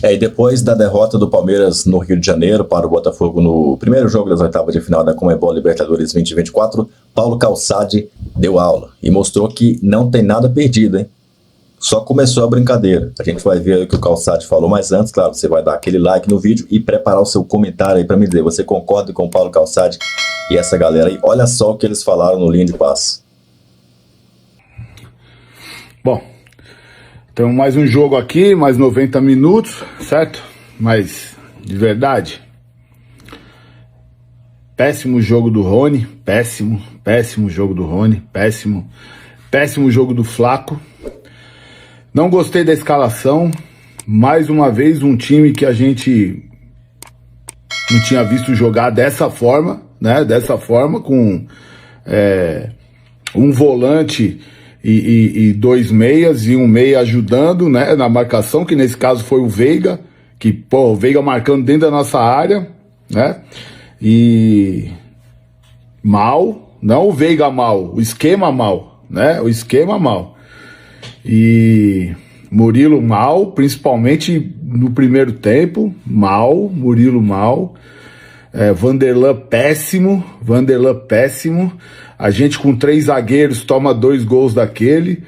E depois da derrota do Palmeiras no Rio de Janeiro para o Botafogo no primeiro jogo das oitavas de final da Conmebol Libertadores 2024, Paulo Calçade deu aula e mostrou que não tem nada perdido, hein? Só começou a brincadeira. A gente vai ver o que o Calçade falou, mas antes, claro, você vai dar aquele like no vídeo e preparar o seu comentário aí para me dizer, você concorda com o Paulo Calçade e essa galera aí? Olha só o que eles falaram no Linha de Passe. Bom, temos mais um jogo aqui, mais 90 minutos, certo? Mas, de verdade, péssimo jogo do Rony, péssimo jogo do Rony, péssimo jogo do Flaco. Não gostei da escalação, mais uma vez um time que a gente não tinha visto jogar dessa forma, né? Dessa forma, com um volante e dois meias e um meia ajudando, né, na marcação, que nesse caso foi o Veiga, que, pô, o Veiga marcando dentro da nossa área, né, e mal, não o Veiga mal, o esquema mal, né, o esquema mal, e Murilo mal, principalmente no primeiro tempo, mal, Murilo mal, Vanderlan péssimo, a gente com 3 zagueiros toma 2 gols daquele,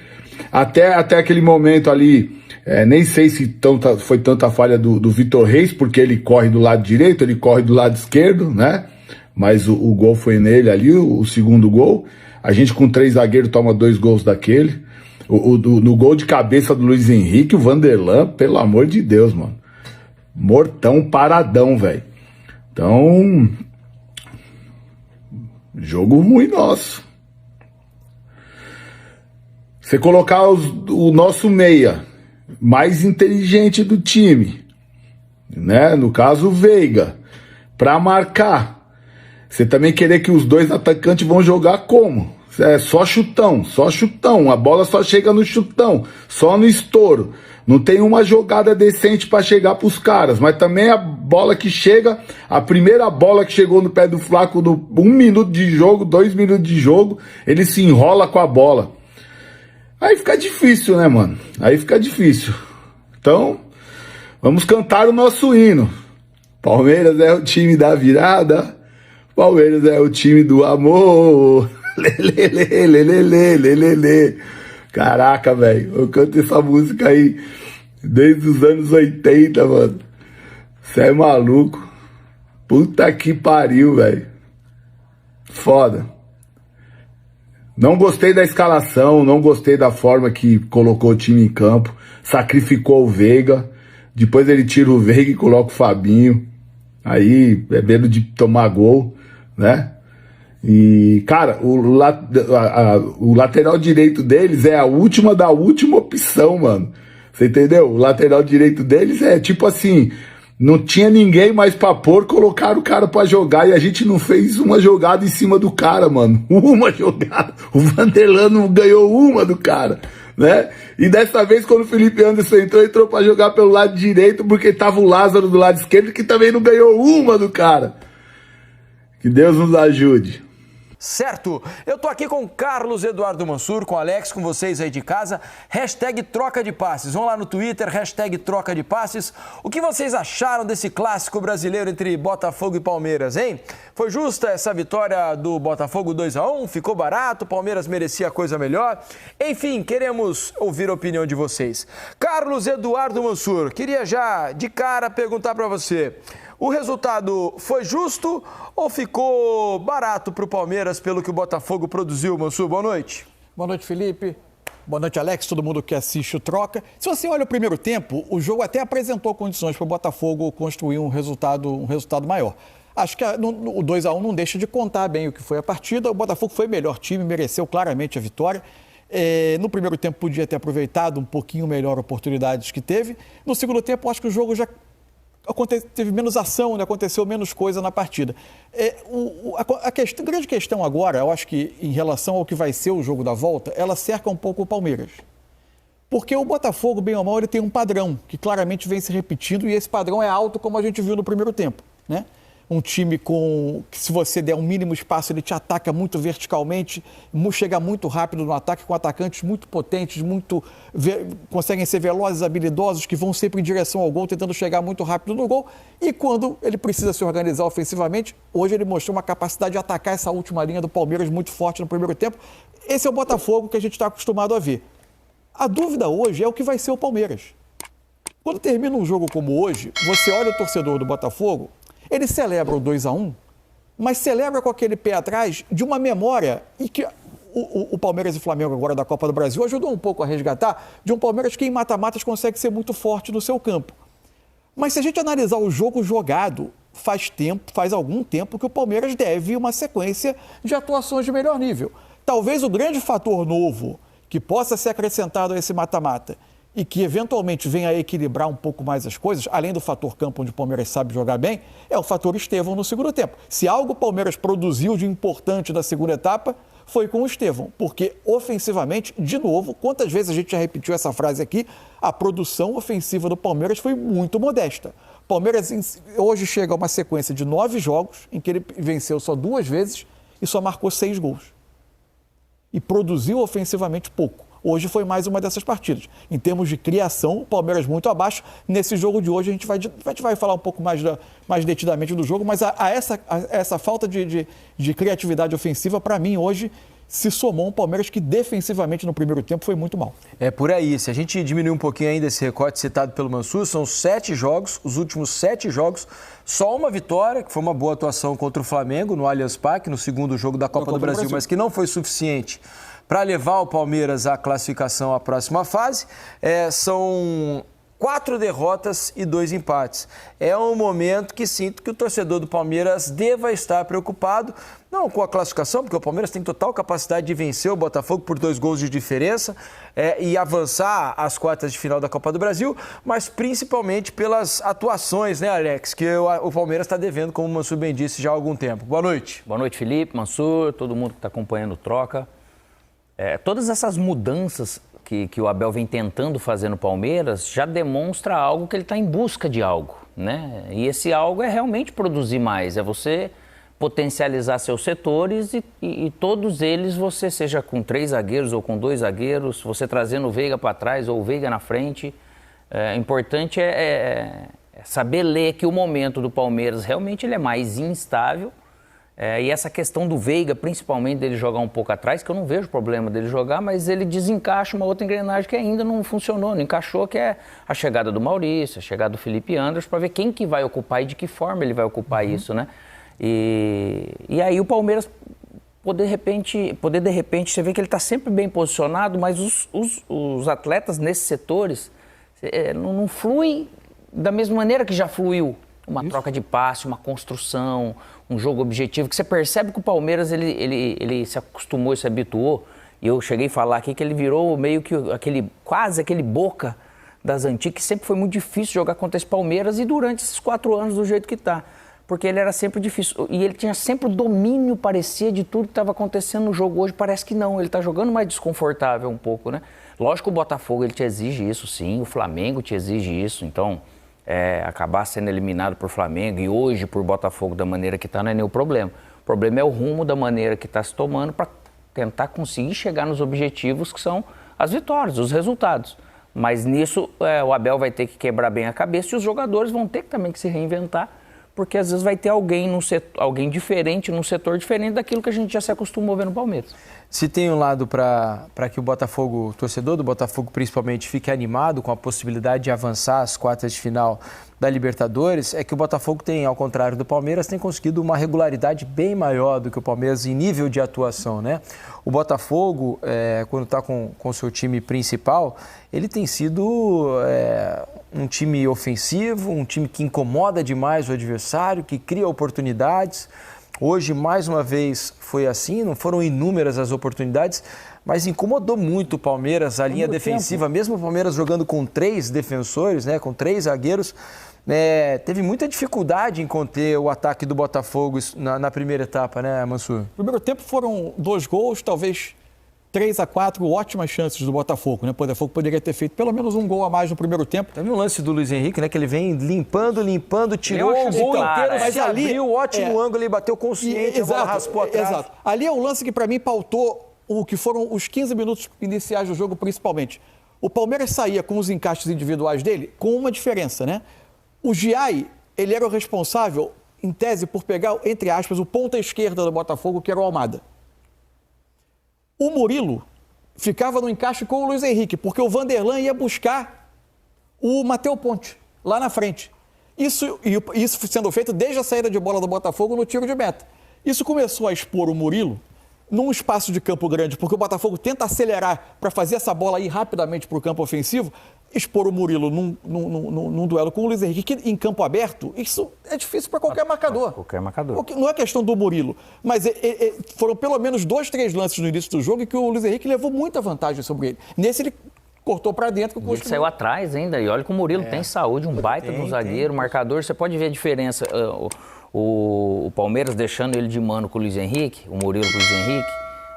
até aquele momento ali, nem sei se foi tanta falha do Vitor Reis, porque ele corre do lado direito, ele corre do lado esquerdo, né, mas o gol foi nele ali, o segundo gol, a gente com 3 zagueiros toma 2 gols daquele, no gol de cabeça do Luiz Henrique, o Vanderlan, pelo amor de Deus, mano, mortão, paradão, velho. Então, jogo ruim nosso. Você colocar o nosso meia mais inteligente do time, né? No caso o Veiga, para marcar. Você também querer que os dois atacantes vão jogar como? Só chutão. A bola só chega no chutão, só no estouro. Não tem uma jogada decente para chegar pros caras, mas também a bola que chega, a primeira bola que chegou no pé do Flaco, no 1 minuto de jogo, 2 minutos de jogo, ele se enrola com a bola. Aí fica difícil, né, mano? Aí fica difícil. Então, vamos cantar o nosso hino. Palmeiras é o time da virada, Palmeiras é o time do amor. Lelê. Caraca, velho, eu canto essa música aí desde os anos 80, mano. Você é maluco. Puta que pariu, velho. Foda. Não gostei da escalação, não gostei da forma que colocou o time em campo. Sacrificou o Veiga. Depois ele tira o Veiga e coloca o Fabinho. Aí é medo de tomar gol, né? E, cara, o lateral direito deles é a última da última opção, mano. Você entendeu? O lateral direito deles é tipo assim, não tinha ninguém mais pra pôr, colocaram o cara pra jogar e a gente não fez uma jogada em cima do cara, mano. Uma jogada. O Vanderlan não ganhou uma do cara, né? E dessa vez, quando o Felipe Anderson entrou pra jogar pelo lado direito, porque tava o Lázaro do lado esquerdo, que também não ganhou uma do cara. Que Deus nos ajude. Certo, eu tô aqui com Carlos Eduardo Mansur, com Alex, com vocês aí de casa, hashtag troca de passes, vão lá no Twitter, hashtag troca de passes. O que vocês acharam desse clássico brasileiro entre Botafogo e Palmeiras, hein? Foi justa essa vitória do Botafogo 2-1? Ficou barato? O Palmeiras merecia coisa melhor? Enfim, queremos ouvir a opinião de vocês. Carlos Eduardo Mansur, queria já de cara perguntar para você, o resultado foi justo ou ficou barato para o Palmeiras pelo que o Botafogo produziu, Mansur? Boa noite. Boa noite, Felipe. Boa noite, Alex, todo mundo que assiste o Troca. Se você olha o primeiro tempo, o jogo até apresentou condições para o Botafogo construir um resultado maior. Acho que o 2-1 não deixa de contar bem o que foi a partida. O Botafogo foi o melhor time, mereceu claramente a vitória. No primeiro tempo podia ter aproveitado um pouquinho melhor oportunidades que teve. No segundo tempo, acho que o jogo já teve menos ação, né? Aconteceu menos coisa na partida. A grande questão agora, eu acho que em relação ao que vai ser o jogo da volta, ela cerca um pouco o Palmeiras. Porque o Botafogo, bem ou mal, ele tem um padrão que claramente vem se repetindo e esse padrão é alto, como a gente viu no primeiro tempo, né? um time que se você der um mínimo espaço, ele te ataca muito verticalmente, chega muito rápido no ataque, com atacantes muito potentes, conseguem ser velozes, habilidosos, que vão sempre em direção ao gol, tentando chegar muito rápido no gol. E quando ele precisa se organizar ofensivamente, hoje ele mostrou uma capacidade de atacar essa última linha do Palmeiras muito forte no primeiro tempo. Esse é o Botafogo que a gente está acostumado a ver. A dúvida hoje é o que vai ser o Palmeiras. Quando termina um jogo como hoje, você olha o torcedor do Botafogo, ele celebra o 2-1, mas celebra com aquele pé atrás de uma memória e que o Palmeiras e Flamengo agora da Copa do Brasil ajudou um pouco a resgatar, de um Palmeiras que em mata-matas consegue ser muito forte no seu campo. Mas se a gente analisar o jogo jogado, faz algum tempo que o Palmeiras deve uma sequência de atuações de melhor nível. Talvez o grande fator novo que possa ser acrescentado a esse mata-mata e que eventualmente venha a equilibrar um pouco mais as coisas, além do fator campo onde o Palmeiras sabe jogar bem, é o fator Estevão no segundo tempo. Se algo o Palmeiras produziu de importante na segunda etapa, foi com o Estevão, porque ofensivamente, de novo, quantas vezes a gente já repetiu essa frase aqui, a produção ofensiva do Palmeiras foi muito modesta. O Palmeiras hoje chega a uma sequência de 9 jogos em que ele venceu só 2 vezes e só marcou 6 gols. E produziu ofensivamente pouco. Hoje foi mais uma dessas partidas. Em termos de criação, o Palmeiras muito abaixo. Nesse jogo de hoje a gente vai falar um pouco mais detidamente do jogo, mas essa falta de criatividade ofensiva, para mim, hoje, se somou um Palmeiras que defensivamente no primeiro tempo foi muito mal. É por aí. Se a gente diminuir um pouquinho ainda esse recorte citado pelo Mansur, são 7 jogos, os últimos 7 jogos, só uma vitória, que foi uma boa atuação contra o Flamengo no Allianz Parque, no segundo jogo da Copa do Brasil, mas que não foi suficiente para levar o Palmeiras à classificação à próxima fase. São 4 derrotas e 2 empates. É um momento que sinto que o torcedor do Palmeiras deva estar preocupado, não com a classificação, porque o Palmeiras tem total capacidade de vencer o Botafogo por 2 gols de diferença e avançar às quartas de final da Copa do Brasil, mas principalmente pelas atuações, né, Alex, que o Palmeiras está devendo, como o Mansur bem disse, já há algum tempo. Boa noite. Boa noite, Felipe, Mansur, todo mundo que está acompanhando o Troca. Todas essas mudanças que o Abel vem tentando fazer no Palmeiras já demonstra algo que ele está em busca de algo, né? E esse algo é realmente produzir mais, é você potencializar seus setores e todos eles você, seja com 3 zagueiros ou com 2 zagueiros, você trazendo o Veiga para trás ou o Veiga na frente. Importante é saber ler que o momento do Palmeiras realmente ele é mais instável. E essa questão do Veiga, principalmente dele jogar um pouco atrás, que eu não vejo problema dele jogar, mas ele desencaixa uma outra engrenagem que ainda não funcionou, não encaixou, que é a chegada do Maurício, a chegada do Felipe Anderson, para ver quem que vai ocupar e de que forma ele vai ocupar isso, né? E aí o Palmeiras poder de repente, você vê que ele está sempre bem posicionado, mas os atletas nesses setores não fluem da mesma maneira que já fluiu. Uma troca de passe, uma construção, um jogo objetivo, que você percebe que o Palmeiras ele se acostumou e se habituou. E eu cheguei a falar aqui que ele virou meio que quase aquele Boca das antigas, que sempre foi muito difícil jogar contra esse Palmeiras e durante esses 4 anos do jeito que está. Porque ele era sempre difícil. E ele tinha sempre o domínio, parecia, de tudo que estava acontecendo no jogo. Hoje parece que não, ele está jogando mais desconfortável um pouco, né? Lógico que o Botafogo ele te exige isso, sim. O Flamengo te exige isso, então... acabar sendo eliminado por Flamengo e hoje por Botafogo da maneira que está não é nem o problema. O problema é o rumo da maneira que está se tomando para tentar conseguir chegar nos objetivos que são as vitórias, os resultados. Mas nisso o Abel vai ter que quebrar bem a cabeça e os jogadores vão ter também que se reinventar, porque às vezes vai ter alguém diferente, num setor diferente daquilo que a gente já se acostumou a ver no Palmeiras. Se tem um lado para que o Botafogo, o torcedor do Botafogo principalmente, fique animado com a possibilidade de avançar às quartas de final da Libertadores, é que o Botafogo tem, ao contrário do Palmeiras, tem conseguido uma regularidade bem maior do que o Palmeiras em nível de atuação, né? O Botafogo, quando está com o seu time principal, ele tem sido um time ofensivo, um time que incomoda demais o adversário, que cria oportunidades. Hoje, mais uma vez, foi assim, não foram inúmeras as oportunidades, mas incomodou muito o Palmeiras, a linha defensiva, mesmo o Palmeiras jogando com 3 defensores, né, com 3 zagueiros, teve muita dificuldade em conter o ataque do Botafogo na primeira etapa, né, Mansur? No primeiro tempo foram 2 gols, talvez 3-4, ótimas chances do Botafogo, né? O Botafogo poderia ter feito pelo menos um gol a mais no primeiro tempo. Teve um lance do Luiz Henrique, né? Que ele vem limpando, tirou o gol inteiro, mas ali abriu, ótimo ângulo, ele bateu consciente, a bola raspou atrás. Exato. Ali é um lance que para mim pautou o que foram os 15 minutos iniciais do jogo, principalmente. O Palmeiras saía com os encaixes individuais dele com uma diferença, né? O Giai, ele era o responsável, em tese, por pegar, entre aspas, o ponta esquerda do Botafogo, que era o Almada. O Murilo ficava no encaixe com o Luiz Henrique, porque o Vanderlan ia buscar o Matheus Ponte, lá na frente. Isso sendo feito desde a saída de bola do Botafogo no tiro de meta. Isso começou a expor o Murilo num espaço de campo grande, porque o Botafogo tenta acelerar para fazer essa bola ir rapidamente para o campo ofensivo, expor o Murilo num duelo com o Luiz Henrique em campo aberto, isso é difícil para qualquer marcador. Qualquer marcador. Não é questão do Murilo, mas foram pelo menos 2, 3 lances no início do jogo em que o Luiz Henrique levou muita vantagem sobre ele. Nesse ele cortou para dentro. Ele saiu atrás ainda, e olha que o Murilo tem saúde, um baita de um zagueiro, marcador, você pode ver a diferença. O Palmeiras deixando ele de mano com o Luiz Henrique, o Murilo com o Luiz Henrique,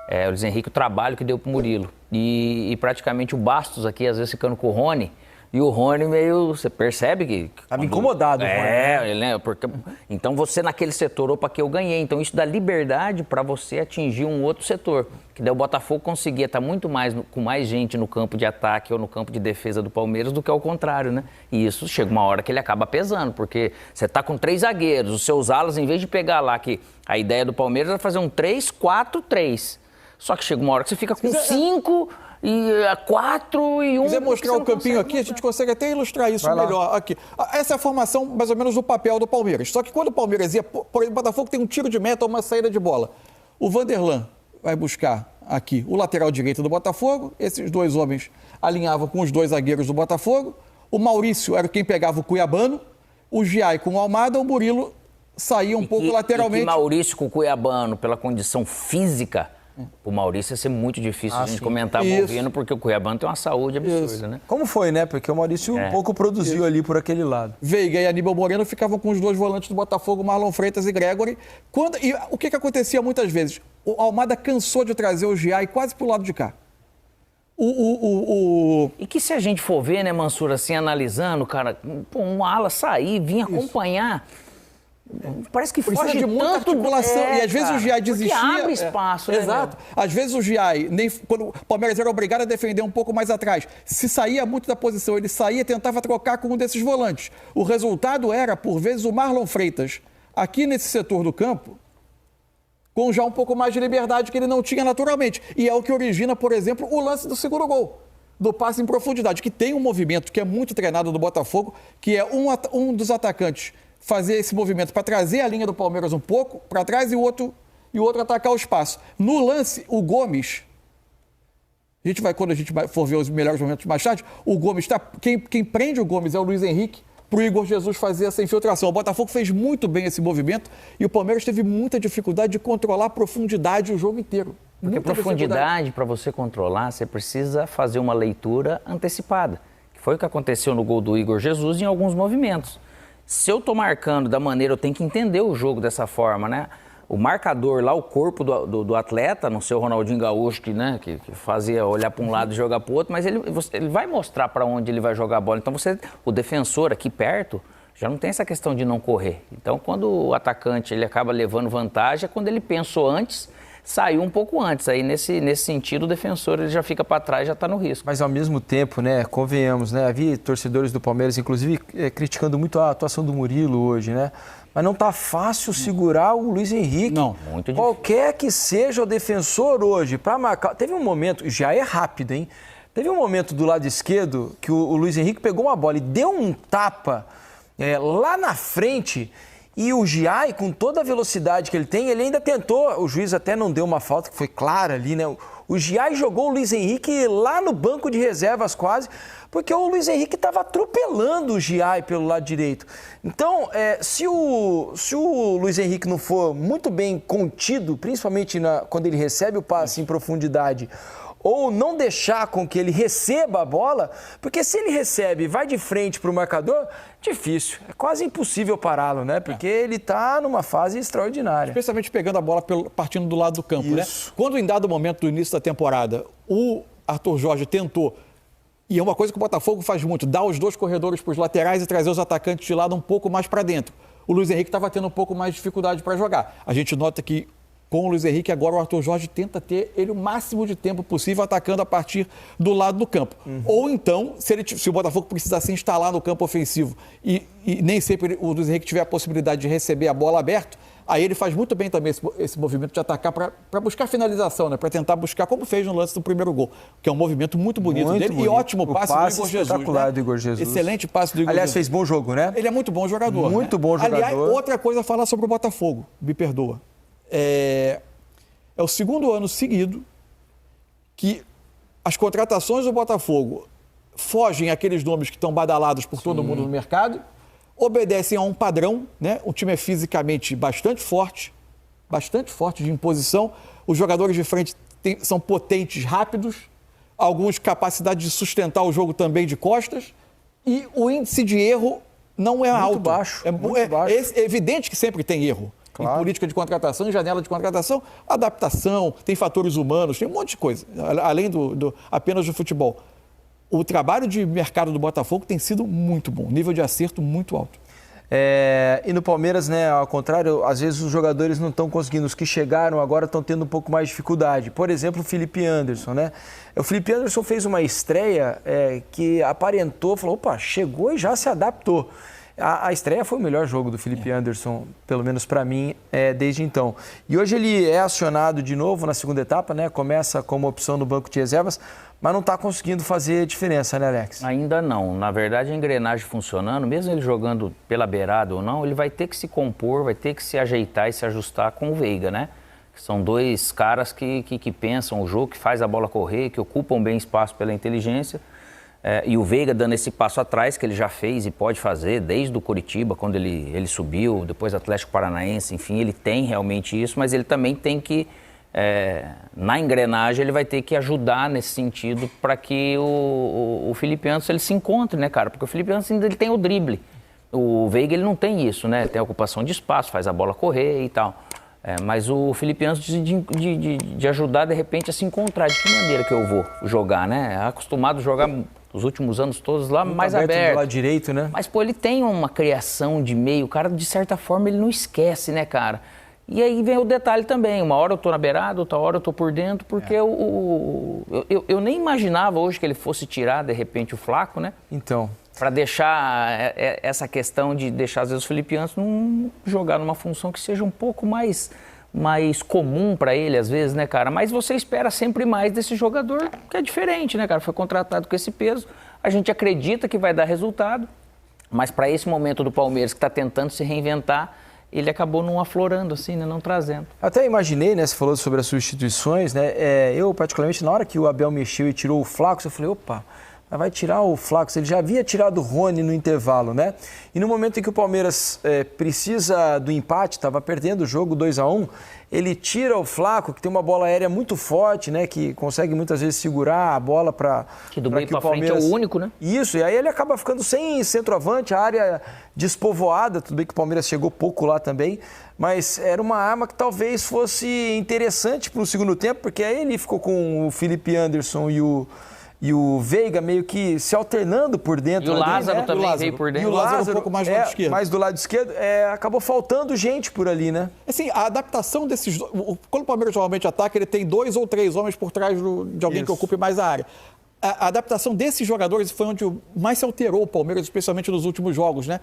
o Luiz Henrique, o trabalho que deu pro Murilo. E praticamente o Bastos aqui, às vezes ficando com o Rony, e o Rony meio, você percebe que... Estava incomodado. Ele, né? Porque, então você naquele setor, opa, que eu ganhei. Então isso dá liberdade para você atingir um outro setor. Que daí o Botafogo conseguia estar muito mais com mais gente no campo de ataque ou no campo de defesa do Palmeiras do que ao contrário, né? E isso chega uma hora que ele acaba pesando, porque você tá com 3 zagueiros, os seus alas, em vez de pegar lá que a ideia do Palmeiras era fazer um 3-4-3. Só que chega uma hora que você fica com 5... e 4 e 1... Se quiser mostrar o campinho aqui, a gente consegue até ilustrar isso melhor aqui. Essa é a formação, mais ou menos, do papel do Palmeiras. Só que quando o Palmeiras ia... Por exemplo, o Botafogo tem um tiro de meta ou uma saída de bola. O Vanderlan vai buscar aqui o lateral direito do Botafogo. Esses 2 homens alinhavam com os 2 zagueiros do Botafogo. O Maurício era quem pegava o Cuiabano. O Giai com o Almada. O Murilo saía um pouco lateralmente. E Maurício com o Cuiabano, pela condição física... O Maurício ia ser muito difícil a gente comentar ouvindo, porque o Cuiabano tem uma saúde absurda, né? Como foi, né? Porque o Maurício um pouco produziu ali por aquele lado. Veiga e Aníbal Moreno ficavam com os 2 volantes do Botafogo, Marlon Freitas e Gregory. E o que acontecia muitas vezes? O Almada cansou de trazer o Giai quase pro lado de cá. E que se a gente for ver, né, Mansur, assim, analisando, cara, um ala sair, vir acompanhar... Parece que precisa foge de muita tanto articulação. E às vezes o Giai desistia. Porque abre espaço, né? Exato. Às vezes o Giai, quando o Palmeiras era obrigado a defender um pouco mais atrás, se saía muito da posição, ele saía, tentava trocar com um desses volantes. O resultado era, por vezes, o Marlon Freitas, aqui nesse setor do campo, com já um pouco mais de liberdade que ele não tinha naturalmente. E é o que origina, por exemplo, o lance do segundo gol, do passe em profundidade, que tem um movimento que é muito treinado do Botafogo, que é um dos atacantes fazer esse movimento para trazer a linha do Palmeiras um pouco para trás e o outro atacar o espaço. No lance, o Gomes, quando a gente for ver os melhores momentos mais tarde, o Gomes quem prende o Gomes é o Luiz Henrique, para o Igor Jesus fazer essa infiltração. O Botafogo fez muito bem esse movimento e o Palmeiras teve muita dificuldade de controlar a profundidade o jogo inteiro. Porque profundidade, para você controlar, você precisa fazer uma leitura antecipada, que foi o que aconteceu no gol do Igor Jesus em alguns movimentos. Se eu tô marcando da maneira, eu tenho que entender o jogo dessa forma, né? O marcador lá, o corpo do atleta, não sei o Ronaldinho Gaúcho, que fazia olhar para um lado e jogar para o outro, mas ele vai mostrar para onde ele vai jogar a bola. Então, o defensor aqui perto já não tem essa questão de não correr. Então, quando o atacante ele acaba levando vantagem, é quando ele pensou antes, saiu um pouco antes. Aí, nesse sentido, o defensor ele já fica para trás, já está no risco. Mas, ao mesmo tempo, né, convenhamos, né, havia torcedores do Palmeiras, inclusive, criticando muito a atuação do Murilo hoje, né? Mas não está fácil segurar o Luiz Henrique. Não, muito difícil. Qualquer que seja o defensor hoje, para marcar... Teve um momento, já é rápido, hein? Teve um momento do lado esquerdo que o Luiz Henrique pegou uma bola e deu um tapa lá na frente... E o Giai, com toda a velocidade que ele tem, ele ainda tentou, o juiz até não deu uma falta, que foi clara ali, né? O Giai jogou o Luiz Henrique lá no banco de reservas quase, porque o Luiz Henrique estava atropelando o Giai pelo lado direito. Então, se o Luiz Henrique não for muito bem contido, principalmente quando ele recebe o passe em profundidade, ou não deixar com que ele receba a bola, porque se ele recebe e vai de frente para o marcador, difícil, é quase impossível pará-lo, né? Porque ele está numa fase extraordinária. Especialmente pegando a bola partindo do lado do campo, né? Quando em dado momento do início da temporada, o Arthur Jorge tentou, e é uma coisa que o Botafogo faz muito, dar os 2 corredores para os laterais e trazer os atacantes de lado um pouco mais para dentro. O Luiz Henrique estava tendo um pouco mais de dificuldade para jogar. A gente nota que com o Luiz Henrique, agora o Arthur Jorge tenta ter ele o máximo de tempo possível atacando a partir do lado do campo. Ou então, se o Botafogo precisar se instalar no campo ofensivo e nem sempre o Luiz Henrique tiver a possibilidade de receber a bola aberta, aí ele faz muito bem também esse movimento de atacar para buscar finalização, né? Para tentar buscar, como fez no lance do primeiro gol, que é um movimento muito bonito dele e ótimo passe do Igor Jesus. Espetacular, né? Do Igor Jesus. Excelente passe do Igor Aliás, Jesus. fez bom jogo, né? Ele é muito bom jogador. Muito bom jogador. Aliás, outra coisa a falar sobre o Botafogo, me perdoa. É o segundo ano seguido que as contratações do Botafogo fogem àqueles nomes que estão badalados por todo mundo no mercado, obedecem a um padrão, né? O time é fisicamente bastante forte de imposição, os jogadores de frente são potentes, rápidos, alguns capacidade de sustentar o jogo também de costas, e o índice de erro não é muito alto. Baixo, é evidente que sempre tem erro. Claro. Em política de contratação, em janela de contratação, adaptação, tem fatores humanos, tem um monte de coisa, além apenas do futebol. O trabalho de mercado do Botafogo tem sido muito bom, nível de acerto muito alto. E no Palmeiras, né, ao contrário, às vezes os jogadores não estão conseguindo, os que chegaram agora estão tendo um pouco mais de dificuldade. Por exemplo, o Felipe Anderson, né? O Felipe Anderson fez uma estreia que aparentou, falou, opa, chegou e já se adaptou. A estreia foi o melhor jogo do Felipe Anderson, pelo menos para mim, desde então. E hoje ele é acionado de novo na segunda etapa, né? Começa como opção no banco de reservas, mas não está conseguindo fazer diferença, né, Alex? Ainda não. Na verdade, a engrenagem funcionando, mesmo ele jogando pela beirada ou não, ele vai ter que se compor, vai ter que se ajeitar e se ajustar com o Veiga, né? São 2 caras que pensam o jogo, que faz a bola correr, que ocupam bem espaço pela inteligência. E o Veiga dando esse passo atrás, que ele já fez e pode fazer desde o Coritiba, quando ele subiu, depois Atlético Paranaense, enfim, ele tem realmente isso, mas ele também tem que, na engrenagem, ele vai ter que ajudar nesse sentido para que o Felipe Anderson ele se encontre, né, cara? Porque o Felipe Anderson ainda ele tem o drible. O Veiga ele não tem isso, né? Tem a ocupação de espaço, faz a bola correr e tal. Mas o Felipe Anderson de ajudar, de repente, a se encontrar. De que maneira que eu vou jogar, né? Acostumado a jogar os últimos anos todos lá muito mais aberto. Do lado direito, né? Mas, pô, ele tem uma criação de meio. O cara, de certa forma, ele não esquece, né, cara? E aí vem o detalhe também. Uma hora eu tô na beirada, outra hora eu tô por dentro, porque eu nem imaginava hoje que ele fosse tirar, de repente, o Flaco, né? Então... Para deixar essa questão de deixar, às vezes, o Felipe Anderson jogar numa função que seja um pouco mais comum para ele, às vezes, né, cara? Mas você espera sempre mais desse jogador, que é diferente, né, cara? Foi contratado com esse peso, a gente acredita que vai dar resultado, mas para esse momento do Palmeiras, que está tentando se reinventar, ele acabou não aflorando, assim, né? Não trazendo. Até imaginei, né? Você falou sobre as substituições, né? Eu, particularmente, na hora que o Abel mexeu e tirou o Flaco, eu falei, opa... vai tirar o Flaco, ele já havia tirado o Rony no intervalo, né? E no momento em que o Palmeiras precisa do empate, estava perdendo o jogo 2-1, ele tira o Flaco, que tem uma bola aérea muito forte, né? Que consegue muitas vezes segurar a bola para que do meio para frente é o único, né? Isso, e aí ele acaba ficando sem centroavante, a área despovoada, tudo bem que o Palmeiras chegou pouco lá também, mas era uma arma que talvez fosse interessante para o segundo tempo, porque aí ele ficou com o Felipe Anderson e o Veiga meio que se alternando por dentro. E o Lázaro né? também veio por dentro. E o Lázaro um pouco mais do lado esquerdo. Mais do lado esquerdo, acabou faltando gente por ali, né? Assim, a adaptação desses... Quando o Palmeiras normalmente ataca, ele tem 2 ou 3 homens por trás de alguém que ocupe mais a área. A adaptação desses jogadores foi onde mais se alterou o Palmeiras, especialmente nos últimos jogos, né?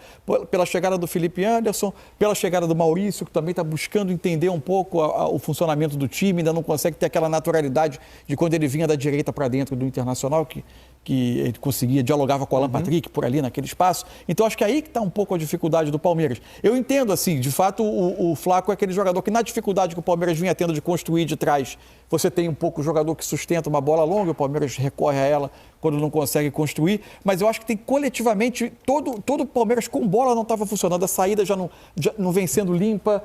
Pela chegada do Felipe Anderson, pela chegada do Maurício, que também está buscando entender um pouco o funcionamento do time, ainda não consegue ter aquela naturalidade de quando ele vinha da direita para dentro do Internacional, que ele conseguia, dialogava com o Alan Patrick por ali naquele espaço. Então, acho que aí que está um pouco a dificuldade do Palmeiras. Eu entendo, assim, de fato, o Flaco é aquele jogador que na dificuldade que o Palmeiras vinha tendo de construir de trás, você tem um pouco o jogador que sustenta uma bola longa, o Palmeiras recorre a ela quando não consegue construir, mas eu acho que tem coletivamente, todo o Palmeiras com bola não estava funcionando, a saída já não vem sendo limpa,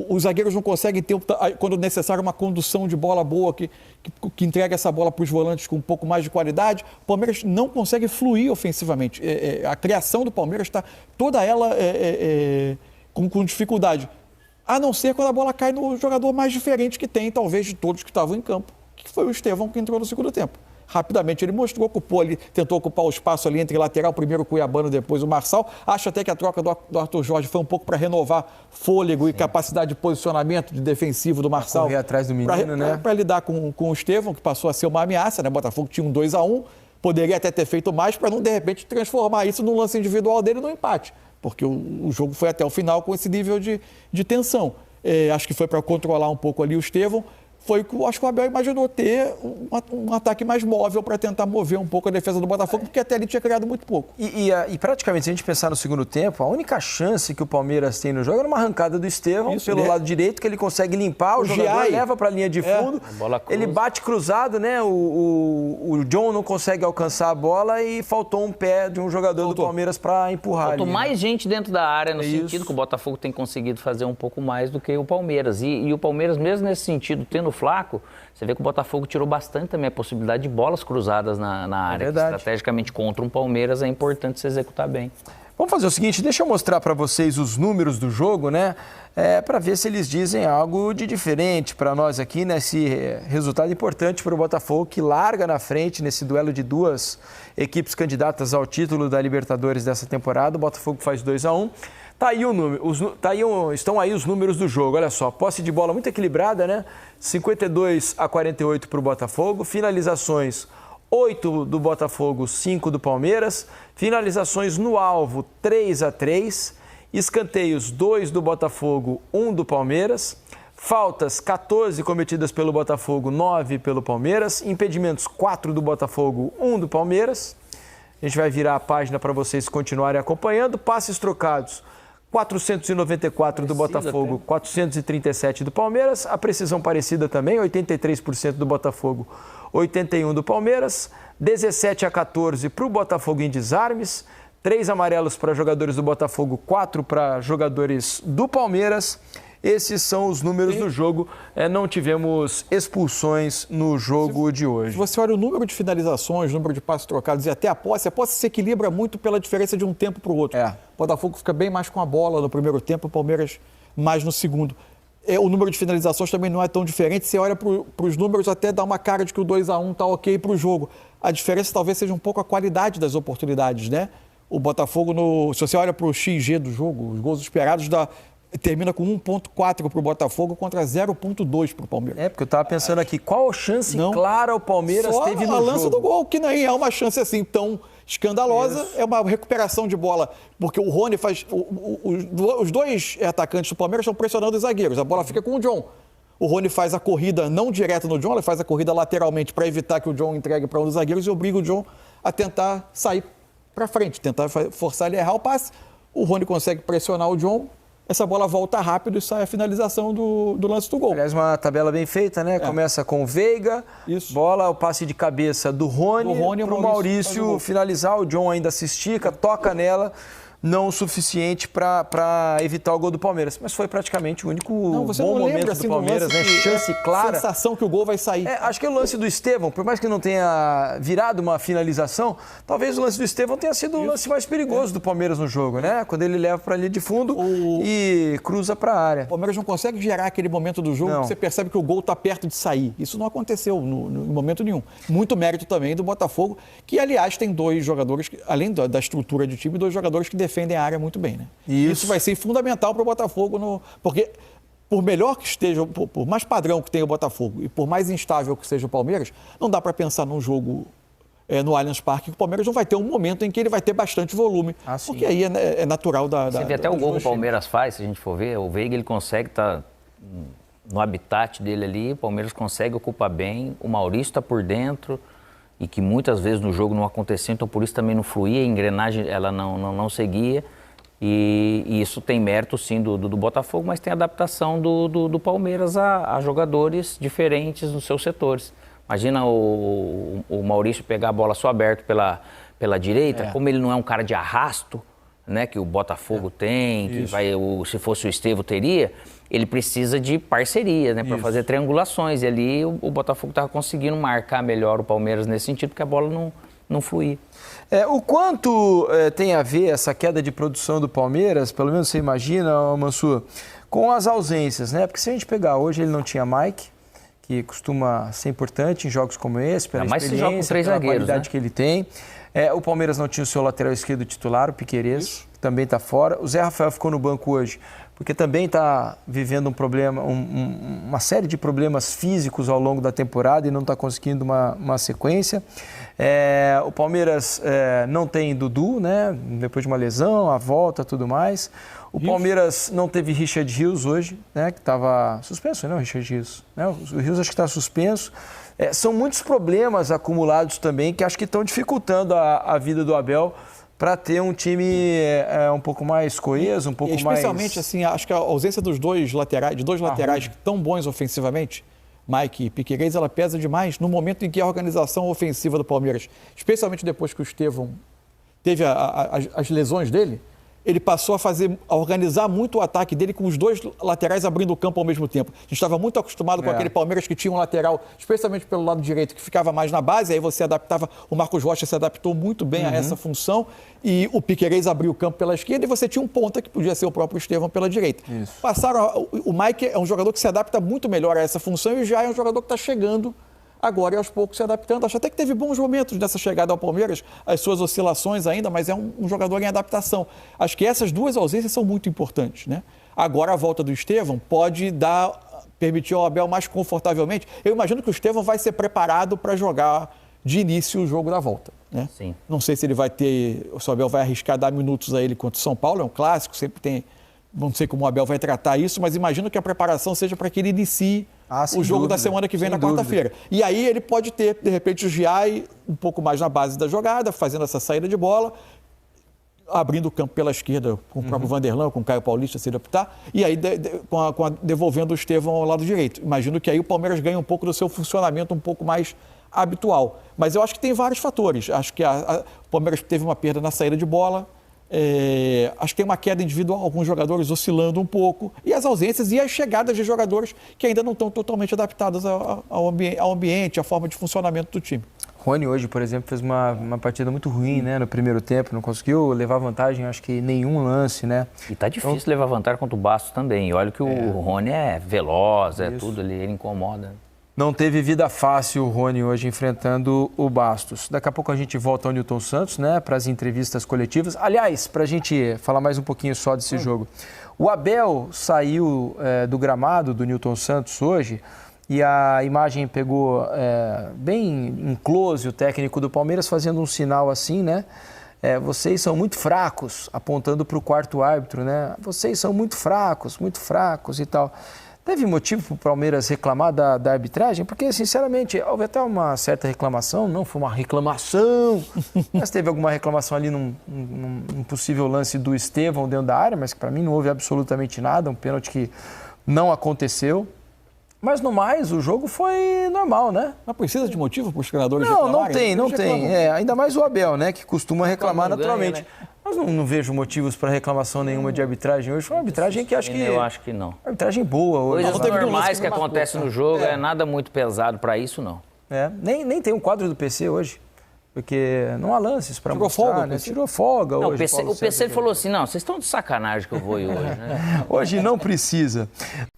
os zagueiros não conseguem ter, quando necessário, uma condução de bola boa que entrega essa bola para os volantes com um pouco mais de qualidade. O Palmeiras não consegue fluir ofensivamente. A criação do Palmeiras está toda ela com dificuldade. A não ser quando a bola cai no jogador mais diferente que tem, talvez, de todos que estavam em campo, que foi o Estevão, que entrou no segundo tempo. Rapidamente ele mostrou, ocupou ali, tentou ocupar o espaço ali entre lateral, primeiro o Cuiabano, depois o Marçal. Acho até que a troca do Arthur Jorge foi um pouco para renovar fôlego e capacidade de posicionamento de defensivo do Marçal. Correr atrás do menino, né? Para lidar com o Estevão, que passou a ser uma ameaça, né? O Botafogo tinha um 2-1, poderia até ter feito mais para não, de repente, transformar isso num lance individual dele no empate, porque o jogo foi até o final com esse nível de tensão. Acho que foi para controlar um pouco ali o Estevão. Acho que o Abel imaginou ter um ataque mais móvel para tentar mover um pouco a defesa do Botafogo, porque até ali tinha criado muito pouco. E praticamente, se a gente pensar no segundo tempo, a única chance que o Palmeiras tem no jogo é uma arrancada do Estevão pelo lado direito, que ele consegue limpar, o jogador leva para a linha de fundo, ele bate cruzado, né? O John não consegue alcançar a bola e faltou um pé de um jogador do Palmeiras para empurrar. Faltou mais gente dentro da área, no sentido isso. que o Botafogo tem conseguido fazer um pouco mais do que o Palmeiras. E o Palmeiras, mesmo nesse sentido, tendo flaco, você vê que o Botafogo tirou bastante também a possibilidade de bolas cruzadas na área. Verdade. Estrategicamente, contra um Palmeiras é importante se executar bem. Vamos fazer o seguinte, deixa eu mostrar para vocês os números do jogo, né? Para ver se eles dizem algo de diferente para nós aqui, né? Esse resultado importante para o Botafogo, que larga na frente nesse duelo de duas equipes candidatas ao título da Libertadores dessa temporada. O Botafogo faz 2-1. Tá aí o número, estão aí os números do jogo, olha só, posse de bola muito equilibrada, né? 52-48 para o Botafogo, finalizações 8 do Botafogo, 5 do Palmeiras, finalizações no alvo 3-3, escanteios 2 do Botafogo, 1 do Palmeiras, faltas 14 cometidas pelo Botafogo, 9 pelo Palmeiras, impedimentos 4 do Botafogo, 1 do Palmeiras. A gente vai virar a página para vocês continuarem acompanhando, passes trocados 494 do Botafogo, 437 do Palmeiras. A precisão parecida também, 83% do Botafogo, 81% do Palmeiras. 17-14 para o Botafogo em desarmes. 3 amarelos para jogadores do Botafogo, 4 para jogadores do Palmeiras. Esses são os números do jogo. Não tivemos expulsões no jogo de hoje. Se você olha o número de finalizações, o número de passes trocados e até a posse se equilibra muito pela diferença de um tempo para o outro. O Botafogo fica bem mais com a bola no primeiro tempo, o Palmeiras mais no segundo. O número de finalizações também não é tão diferente. Você olha para os números, até dá uma cara de que o 2-1 está ok para o jogo. A diferença talvez seja um pouco a qualidade das oportunidades, né? O Botafogo, se você olha para o XG do jogo, os gols esperados termina com 1,4 para o Botafogo contra 0,2 para o Palmeiras. Porque eu estava pensando aqui, qual chance clara o Palmeiras teve no jogo? Só a lança do gol, que nem é uma chance assim tão escandalosa, é uma recuperação de bola, porque o Rony faz... Os dois atacantes do Palmeiras estão pressionando os zagueiros, a bola fica com o John. O Rony faz a corrida não direto no John, ele faz a corrida lateralmente para evitar que o John entregue para um dos zagueiros e obriga o John a tentar sair para frente, tentar forçar ele a errar o passe. O Rony consegue pressionar o John, essa bola volta rápido e sai a finalização do lance do gol. Aliás, uma tabela bem feita, né? Começa com o Veiga, bola, o passe de cabeça do Rony para o Maurício finalizar. O John ainda se estica, toca nela, não o suficiente para evitar o gol do Palmeiras. Mas foi praticamente o único bom momento do Palmeiras, né? Chance clara. Sensação que o gol vai sair. Acho que o lance do Estevão, por mais que não tenha virado uma finalização, talvez o lance do Estevão tenha sido o lance mais perigoso do Palmeiras no jogo, né? Quando ele leva para a linha de fundo e cruza para a área. O Palmeiras não consegue gerar aquele momento do jogo que você percebe que o gol está perto de sair. Isso não aconteceu em momento nenhum. Muito mérito também do Botafogo, que, aliás, tem 2 jogadores, além da estrutura de time, 2 jogadores que defendem a área muito bem, né? Isso vai ser fundamental para o Botafogo, porque por melhor que esteja, por mais padrão que tenha o Botafogo e por mais instável que seja o Palmeiras, não dá para pensar num jogo no Allianz Parque que o Palmeiras não vai ter um momento em que ele vai ter bastante volume, porque aí é natural Você vê até o gol que o Palmeiras faz, se a gente for ver, o Veiga ele consegue estar no habitat dele ali, o Palmeiras consegue ocupar bem, o Maurício está por dentro, e que muitas vezes no jogo não acontecia, então por isso também não fluía, a engrenagem ela não seguia, e isso tem mérito sim do Botafogo, mas tem adaptação do Palmeiras a jogadores diferentes nos seus setores. Imagina o Maurício pegar a bola só aberto pela direita, como ele não é um cara de arrasto, né, que o Botafogo tem, que se fosse o Estevão teria, ele precisa de parceria, né, para fazer triangulações. E ali o Botafogo estava conseguindo marcar melhor o Palmeiras nesse sentido, porque a bola não fluía. O quanto tem a ver essa queda de produção do Palmeiras, pelo menos você imagina, Mansur, com as ausências, né? Porque se a gente pegar hoje, ele não tinha Mike, que costuma ser importante em jogos como esse, pela experiência, pela qualidade que ele tem. O Palmeiras não tinha o seu lateral esquerdo titular, o Piquerez, que também está fora. O Zé Rafael ficou no banco hoje, porque também está vivendo um problema, uma série de problemas físicos ao longo da temporada e não está conseguindo uma sequência. O Palmeiras não tem Dudu, né? Depois de uma lesão, a volta, tudo mais. O Palmeiras não teve Richard Rios hoje, né? Que estava suspenso, não, Richard Rios. Né? O Rios acho que está suspenso. São muitos problemas acumulados também que acho que estão dificultando a vida do Abel para ter um time um pouco mais coeso, um pouco mais... Especialmente, assim, acho que a ausência dos dois laterais tão bons ofensivamente, Mike e Piquerez, ela pesa demais no momento em que a organização ofensiva do Palmeiras, especialmente depois que o Estevão teve as lesões dele, ele passou a organizar muito o ataque dele com os dois laterais abrindo o campo ao mesmo tempo. A gente estava muito acostumado com aquele Palmeiras que tinha um lateral, especialmente pelo lado direito, que ficava mais na base, aí você adaptava, o Marcos Rocha se adaptou muito bem a essa função, e o Piquerez abriu o campo pela esquerda, e você tinha um ponta que podia ser o próprio Estevão pela direita. O Mike é um jogador que se adapta muito melhor a essa função, e já é um jogador que está chegando agora e aos poucos se adaptando. Acho até que teve bons momentos nessa chegada ao Palmeiras, as suas oscilações ainda, mas é um jogador em adaptação. Acho que essas duas ausências são muito importantes, né? Agora a volta do Estevão pode permitir ao Abel mais confortavelmente. Eu imagino que o Estevão vai ser preparado para jogar de início o jogo da volta, né? Sim. Não sei se o Abel vai arriscar dar minutos a ele contra o São Paulo, é um clássico, sempre tem... Não sei como o Abel vai tratar isso, mas imagino que a preparação seja para que ele inicie o jogo da semana que vem, na quarta-feira. E aí ele pode ter, de repente, o Giai um pouco mais na base da jogada, fazendo essa saída de bola, abrindo o campo pela esquerda com o próprio Vanderlan, com o Caio Paulista, se ele optar, e aí devolvendo o Estevão ao lado direito. Imagino que aí o Palmeiras ganha um pouco do seu funcionamento um pouco mais habitual. Mas eu acho que tem vários fatores. Acho que o Palmeiras teve uma perda na saída de bola, acho que tem uma queda individual, alguns jogadores oscilando um pouco, e as ausências e as chegadas de jogadores que ainda não estão totalmente adaptados ao ambiente, à forma de funcionamento do time. Rony hoje, por exemplo, fez uma partida muito ruim, né, no primeiro tempo, não conseguiu levar vantagem, acho que nenhum lance, né? E tá difícil levar vantagem contra o Bastos também. E olha que o Rony é veloz, tudo ali, ele incomoda. Não teve vida fácil o Rony hoje enfrentando o Bastos. Daqui a pouco a gente volta ao Nilton Santos, né, para as entrevistas coletivas. Aliás, para a gente falar mais um pouquinho só desse jogo. O Abel saiu do gramado do Nilton Santos hoje e a imagem pegou bem em close o técnico do Palmeiras fazendo um sinal assim, né? Vocês são muito fracos, apontando para o quarto árbitro, né? Vocês são muito fracos e tal. Teve motivo para o Palmeiras reclamar da arbitragem? Porque, sinceramente, houve até uma certa reclamação, não foi uma reclamação, mas teve alguma reclamação ali num possível lance do Estevão dentro da área, mas que para mim não houve absolutamente nada, um pênalti que não aconteceu. Mas no mais, o jogo foi normal, né? Mas precisa de motivo para os treinadores reclamarem? Não tem. Ainda mais o Abel, né? Que costuma reclamar naturalmente. Ganha, né? Mas não vejo motivos para reclamação nenhuma de arbitragem hoje. Foi uma arbitragem que acho que... Eu acho que não. Arbitragem boa hoje. Coisas normais que acontecem no jogo, nada muito pesado para isso, não. Nem tem um quadro do PC hoje. Porque não há lances para mostrar, folga, né? Tirou folga não, hoje. O PC falou assim, não, vocês estão de sacanagem que eu vou ir hoje, né? Hoje não precisa.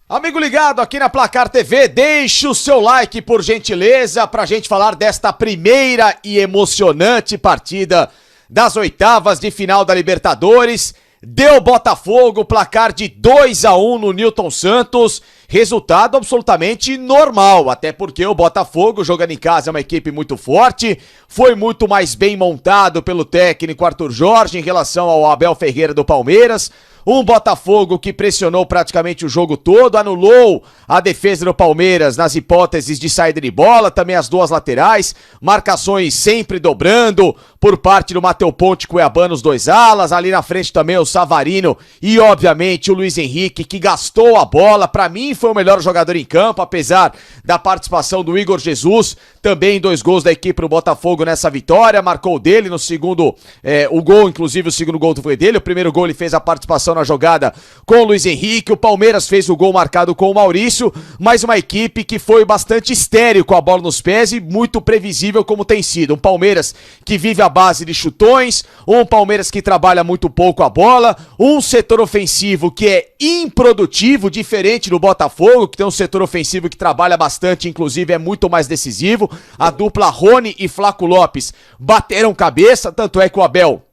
Amigo ligado aqui na Placar TV, deixe o seu like por gentileza pra gente falar desta primeira e emocionante partida das oitavas de final da Libertadores. Deu Botafogo, placar de 2-1 no Nilton Santos, resultado absolutamente normal, até porque o Botafogo, jogando em casa, é uma equipe muito forte, foi muito mais bem montado pelo técnico Arthur Jorge em relação ao Abel Ferreira do Palmeiras. Um Botafogo que pressionou praticamente o jogo todo, anulou a defesa do Palmeiras nas hipóteses de saída de bola, também as duas laterais, marcações sempre dobrando por parte do Matheus Ponte Cuiabano, os dois alas, ali na frente também o Savarino e obviamente o Luiz Henrique, que gastou a bola, pra mim foi o melhor jogador em campo, apesar da participação do Igor Jesus, também 2 gols da equipe pro Botafogo nessa vitória, marcou dele no segundo, o gol, inclusive o segundo gol foi dele, o primeiro gol ele fez a participação na jogada com o Luiz Henrique, o Palmeiras fez o gol marcado com o Maurício, mas uma equipe que foi bastante estéril com a bola nos pés e muito previsível como tem sido. Um Palmeiras que vive à base de chutões, um Palmeiras que trabalha muito pouco a bola, um setor ofensivo que é improdutivo, diferente do Botafogo, que tem um setor ofensivo que trabalha bastante, inclusive é muito mais decisivo. A dupla Rony e Flaco Lopes bateram cabeça, tanto é que o Abel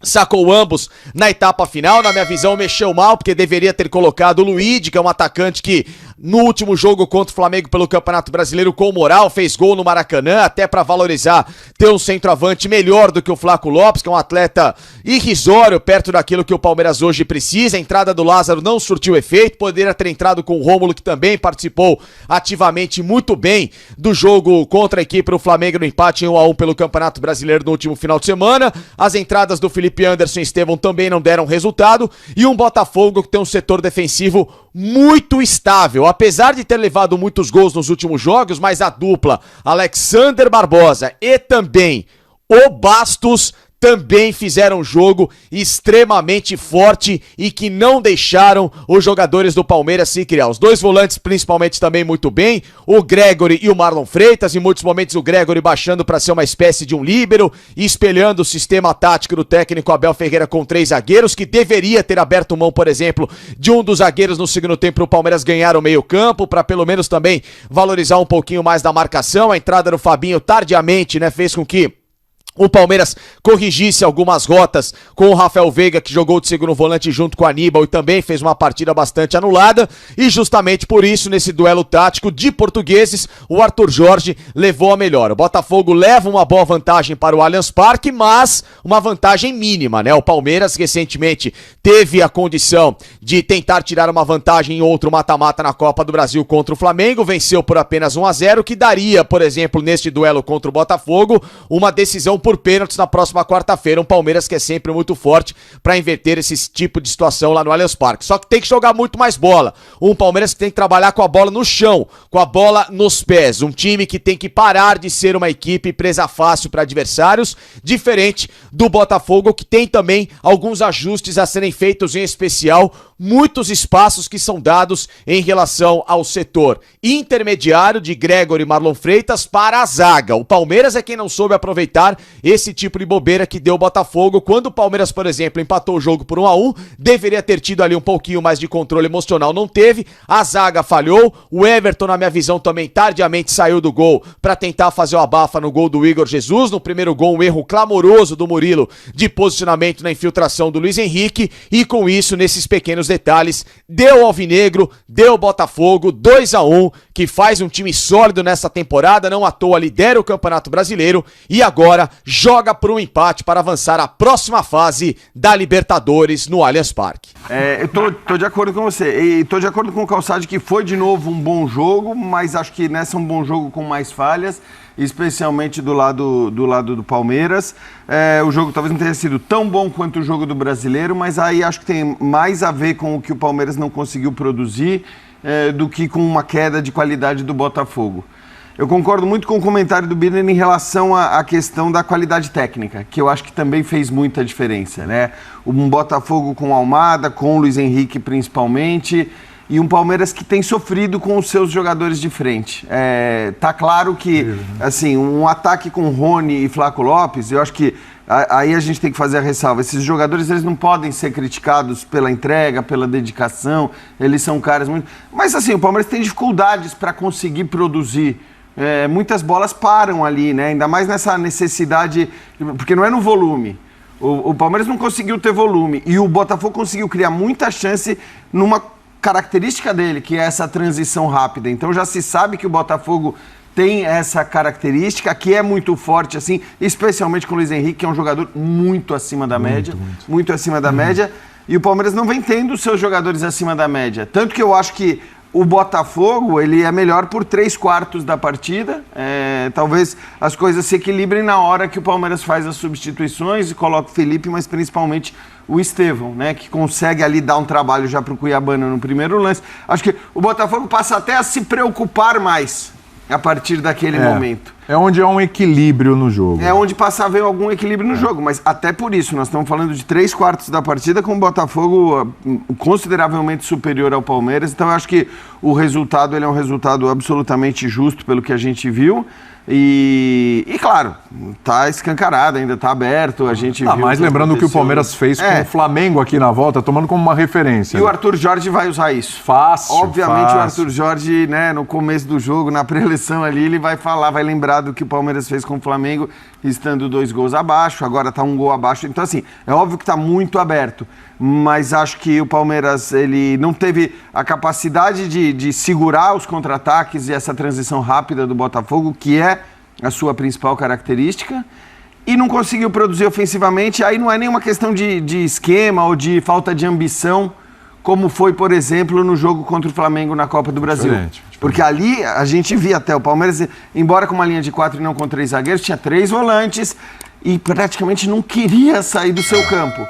sacou ambos na etapa final. Na minha visão mexeu mal, porque deveria ter colocado o Luigi, que é um atacante que no último jogo contra o Flamengo pelo Campeonato Brasileiro com moral, fez gol no Maracanã, até pra valorizar ter um centroavante melhor do que o Flaco Lopes, que é um atleta irrisório perto daquilo que o Palmeiras hoje precisa. A entrada do Lázaro não surtiu efeito, poderia ter entrado com o Rômulo, que também participou ativamente muito bem do jogo contra a equipe do Flamengo no empate em 1-1 pelo Campeonato Brasileiro no último final de semana. As entradas do Felipe Anderson e Estevão também não deram resultado, e um Botafogo que tem um setor defensivo muito estável, apesar de ter levado muitos gols nos últimos jogos, mas a dupla Alexander Barbosa e também o Bastos também fizeram um jogo extremamente forte e que não deixaram os jogadores do Palmeiras se criar. Os 2 volantes principalmente também muito bem, o Gregory e o Marlon Freitas, em muitos momentos o Gregory baixando para ser uma espécie de um líbero e espelhando o sistema tático do técnico Abel Ferreira com 3 zagueiros, que deveria ter aberto mão, por exemplo, de um dos zagueiros no segundo tempo para o Palmeiras ganhar o meio campo, para pelo menos também valorizar um pouquinho mais da marcação. A entrada do Fabinho tardiamente, né, fez com que o Palmeiras corrigisse algumas rotas com o Rafael Veiga, que jogou de segundo volante junto com o Aníbal e também fez uma partida bastante anulada, e justamente por isso, nesse duelo tático de portugueses, o Arthur Jorge levou a melhor. O Botafogo leva uma boa vantagem para o Allianz Parque, mas uma vantagem mínima, né? O Palmeiras recentemente teve a condição de tentar tirar uma vantagem em outro mata-mata na Copa do Brasil contra o Flamengo, venceu por apenas 1-0, que daria, por exemplo, neste duelo contra o Botafogo, uma decisão por pênaltis na próxima quarta-feira. Um Palmeiras que é sempre muito forte para inverter esse tipo de situação lá no Allianz Parque. Só que tem que jogar muito mais bola. Um Palmeiras que tem que trabalhar com a bola no chão, com a bola nos pés. Um time que tem que parar de ser uma equipe presa fácil para adversários, diferente do Botafogo, que tem também alguns ajustes a serem feitos, em especial muitos espaços que são dados em relação ao setor intermediário de Gregory e Marlon Freitas para a zaga. O Palmeiras é quem não soube aproveitar esse tipo de bobeira que deu o Botafogo. Quando o Palmeiras, por exemplo, empatou o jogo por 1-1, deveria ter tido ali um pouquinho mais de controle emocional, não teve. A zaga falhou, o Everton, na minha visão, também tardiamente saiu do gol para tentar fazer o abafa no gol do Igor Jesus. No primeiro gol, um erro clamoroso do Murilo de posicionamento na infiltração do Luiz Henrique, e com isso, nesses pequenos detalhes, deu Alvinegro, deu Botafogo, 2-1, que faz um time sólido nessa temporada, não à toa lidera o Campeonato Brasileiro e agora joga por um empate para avançar à próxima fase da Libertadores no Allianz Parque. Eu tô de acordo com você, e tô de acordo com o Calçade que foi de novo um bom jogo, mas acho que nessa é um bom jogo com mais falhas, especialmente do lado do Palmeiras. O jogo talvez não tenha sido tão bom quanto o jogo do Brasileiro, mas aí acho que tem mais a ver com o que o Palmeiras não conseguiu produzir do que com uma queda de qualidade do Botafogo. Eu concordo muito com o comentário do Birner em relação à questão da qualidade técnica, que eu acho que também fez muita diferença, né? Um Botafogo com Almada, com o Luiz Henrique principalmente, e um Palmeiras que tem sofrido com os seus jogadores de frente. Tá claro que, assim, um ataque com Rony e Flaco Lopes, eu acho que aí a gente tem que fazer a ressalva. Esses jogadores, eles não podem ser criticados pela entrega, pela dedicação, eles são caras muito... Mas, assim, o Palmeiras tem dificuldades para conseguir produzir. Muitas bolas param ali, né? Ainda mais nessa necessidade, porque não é no volume. O Palmeiras não conseguiu ter volume e o Botafogo conseguiu criar muita chance numa característica dele, que é essa transição rápida. Então já se sabe que o Botafogo tem essa característica, que é muito forte, assim, especialmente com o Luiz Henrique, que é um jogador muito acima da média, muito acima da média, e o Palmeiras não vem tendo seus jogadores acima da média. Tanto que eu acho que o Botafogo, ele é melhor por 3/4 da partida. Talvez as coisas se equilibrem na hora que o Palmeiras faz as substituições e coloca o Felipe, mas principalmente o Estevão, né? Que consegue ali dar um trabalho já pro Cuiabano no primeiro lance. Acho que o Botafogo passa até a se preocupar mais a partir daquele momento. É onde há um equilíbrio no jogo. É onde passa a haver algum equilíbrio no jogo, mas até por isso, nós estamos falando de 3/4 da partida com o Botafogo consideravelmente superior ao Palmeiras, então eu acho que o resultado ele é um resultado absolutamente justo pelo que a gente viu. E claro, tá escancarado, ainda tá aberto, a gente viu. Mas lembrando o que o Palmeiras fez com o Flamengo aqui na volta, tomando como uma referência. E o Arthur Jorge vai usar isso. Fácil. Obviamente o Arthur Jorge, né, no começo do jogo, na pré-eleição ali, ele vai falar, vai lembrar do que o Palmeiras fez com o Flamengo, estando 2 gols abaixo, agora tá 1 gol abaixo. Então assim, é óbvio que tá muito aberto. Mas acho que o Palmeiras ele não teve a capacidade de segurar os contra-ataques e essa transição rápida do Botafogo, que é a sua principal característica, e não conseguiu produzir ofensivamente. Aí não é nenhuma questão de esquema ou de falta de ambição, como foi, por exemplo, no jogo contra o Flamengo na Copa do Brasil. Diferente. Porque ali a gente via até o Palmeiras, embora com uma linha de 4 e não com 3 zagueiros, tinha 3 volantes e praticamente não queria sair do seu campo.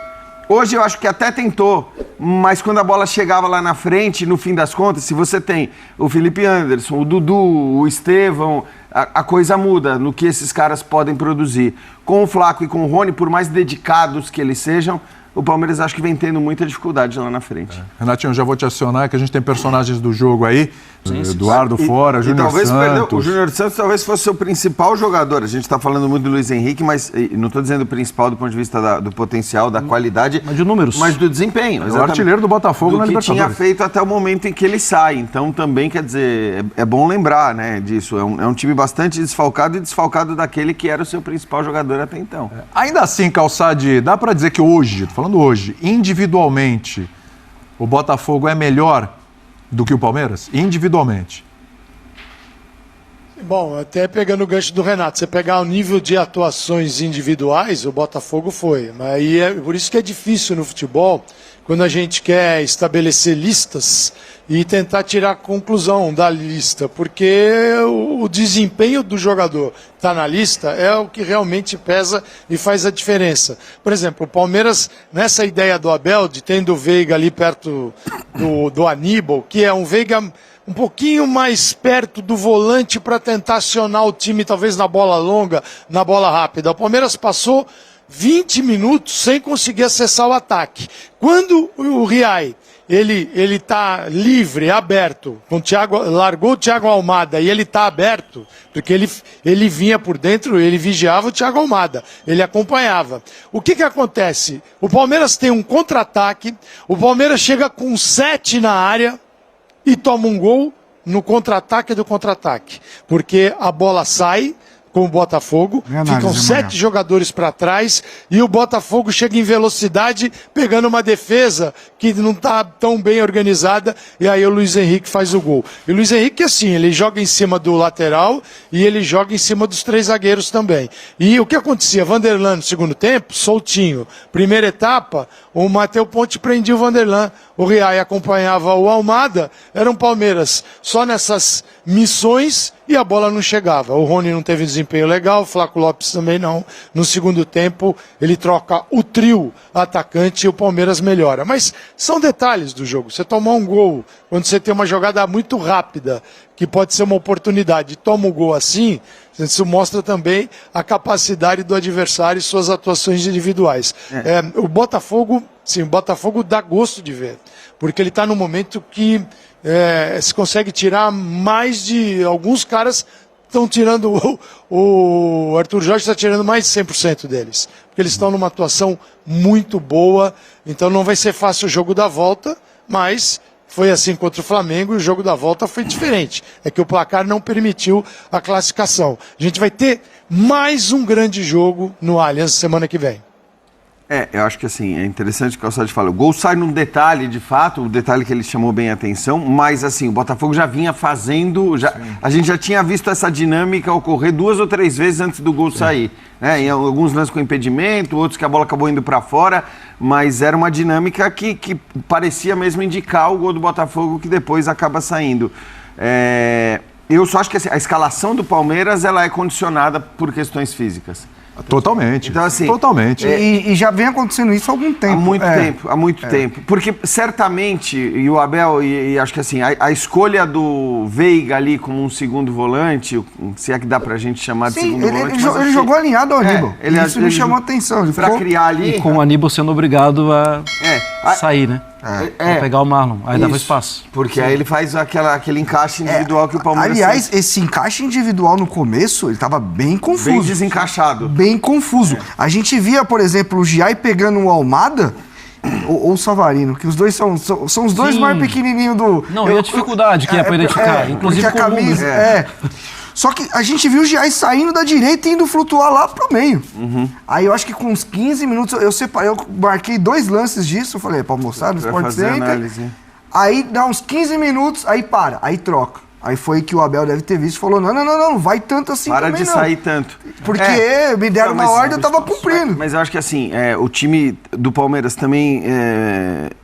Hoje eu acho que até tentou, mas quando a bola chegava lá na frente, no fim das contas, se você tem o Felipe Anderson, o Dudu, o Estevão, a coisa muda no que esses caras podem produzir. Com o Flaco e com o Rony, por mais dedicados que eles sejam, o Palmeiras acho que vem tendo muita dificuldade lá na frente. Renatinho, eu já vou te acionar, que a gente tem personagens do jogo aí. Eduardo fora, Júnior Santos. O Júnior Santos talvez fosse o principal jogador. A gente está falando muito do Luiz Henrique, mas não estou dizendo o principal do ponto de vista do potencial, da qualidade. Mas de números. Mas do desempenho. É o artilheiro do Botafogo na Libertadores. Do que tinha feito até o momento em que ele sai. Então também, quer dizer, é bom lembrar, né, disso. É um time bastante desfalcado e desfalcado daquele que era o seu principal jogador até então. Ainda assim, Calçade, dá para dizer que hoje, tô falando hoje, individualmente, o Botafogo é melhor do que o Palmeiras? Individualmente. Bom, até pegando o gancho do Renato, você pegar o nível de atuações individuais, o Botafogo foi. Mas aí por isso que é difícil no futebol, quando a gente quer estabelecer listas e tentar tirar a conclusão da lista, porque o desempenho do jogador que está na lista é o que realmente pesa e faz a diferença. Por exemplo, o Palmeiras, nessa ideia do Abel, de tendo o Veiga ali perto do Aníbal, que é um Veiga um pouquinho mais perto do volante para tentar acionar o time, talvez na bola longa, na bola rápida. O Palmeiras passou 20 minutos sem conseguir acessar o ataque. Quando o Riai ele tá livre, aberto, com o Thiago, largou o Thiago Almada e ele tá aberto, porque ele vinha por dentro, ele vigiava o Thiago Almada, ele acompanhava. O que acontece? O Palmeiras tem um contra-ataque, o Palmeiras chega com 7 na área e toma um gol no contra-ataque do contra-ataque, porque a bola sai com o Botafogo, ficam 7 jogadores para trás e o Botafogo chega em velocidade, pegando uma defesa que não está tão bem organizada, e aí o Luiz Henrique faz o gol. E o Luiz Henrique, assim, ele joga em cima do lateral e ele joga em cima dos 3 zagueiros também. E o que acontecia? Vanderlan no segundo tempo, soltinho. Primeira etapa, o Matheus Ponte prendia o Vanderlan, o Riai acompanhava o Almada, era um Palmeiras só nessas missões e a bola não chegava. O Rony não teve desempenho legal, o Flaco Lopes também não. No segundo tempo, ele troca o trio atacante e o Palmeiras melhora. Mas são detalhes do jogo. Você tomar um gol, quando você tem uma jogada muito rápida, que pode ser uma oportunidade, toma um gol assim, isso mostra também a capacidade do adversário e suas atuações individuais. O Botafogo, sim, o Botafogo dá gosto de ver, porque ele está num momento que se consegue tirar mais de... Alguns caras estão tirando... O Arthur Jorge está tirando mais de 100% deles, porque eles estão numa atuação muito boa, então não vai ser fácil o jogo da volta, mas... Foi assim contra o Flamengo e o jogo da volta foi diferente. É que o placar não permitiu a classificação. A gente vai ter mais um grande jogo no Allianz semana que vem. Eu acho que assim, é interessante o que o Calçade fala. O gol sai num detalhe, de fato, o detalhe que ele chamou bem a atenção, mas assim, o Botafogo já vinha fazendo, a gente já tinha visto essa dinâmica ocorrer 2 ou 3 vezes antes do gol sair. Né? Em alguns lances com impedimento, outros que a bola acabou indo para fora, mas era uma dinâmica que parecia mesmo indicar o gol do Botafogo, que depois acaba saindo. Eu só acho que assim, a escalação do Palmeiras ela é condicionada por questões físicas. Totalmente. Então, assim, totalmente. E já vem acontecendo isso há algum tempo. Há muito tempo. Porque certamente, e o Abel, e acho que assim, a escolha do Veiga ali como um segundo volante, se é que dá pra gente chamar de segundo volante. Ele jogou alinhado ao Aníbal. Isso me chamou a atenção. Pra criar ali. E com o Aníbal sendo obrigado a sair, né? Pra pegar o Marlon. Aí dava espaço. Porque aí ele faz aquele encaixe individual que o Palmeiras aliás, esse encaixe individual no começo, ele tava bem confuso. Bem desencaixado. Bem confuso. A gente via, por exemplo, o Giai pegando o Almada ou o Savarino, que os dois são os dois mais pequenininhos do... Não, e a dificuldade que é pra identificar, inclusive com a camisa. Só que a gente viu o Giai saindo da direita e indo flutuar lá pro meio. Aí eu acho que com uns 15 minutos, eu marquei 2 lances disso, eu falei, pra mostrar no Sport Center. Aí dá uns 15 minutos, aí para, aí troca. Aí foi que o Abel deve ter visto e falou, não vai tanto assim para também de sair tanto. Porque me deram uma ordem, eu tava cumprindo. Mas eu acho que assim, o time do Palmeiras também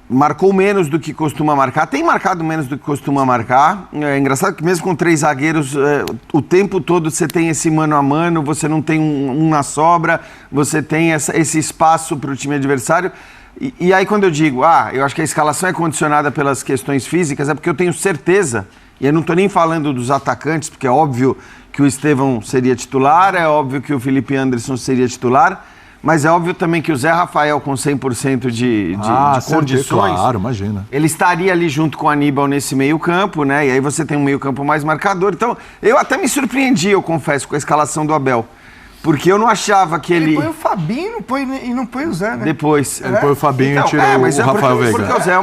marcou menos do que costuma marcar. Tem marcado menos do que costuma marcar. É engraçado que mesmo com 3 zagueiros, o tempo todo você tem esse mano a mano, você não tem um na sobra, você tem esse espaço para o time adversário. E aí quando eu digo, eu acho que a escalação é condicionada pelas questões físicas, é porque eu tenho certeza, e eu não estou nem falando dos atacantes, porque é óbvio que o Estevão seria titular, é óbvio que o Felipe Anderson seria titular, mas é óbvio também que o Zé Rafael com 100% de condições, claro, imagina. Ele estaria ali junto com o Aníbal nesse meio campo, né? E aí você tem um meio campo mais marcador. Então, eu até me surpreendi, eu confesso, com a escalação do Abel. Porque eu não achava que ele... Ele põe o Fabinho e não põe o Zé, né? Depois. Ele põe o Fabinho e tira o Rafael Veiga. Porque o Zé é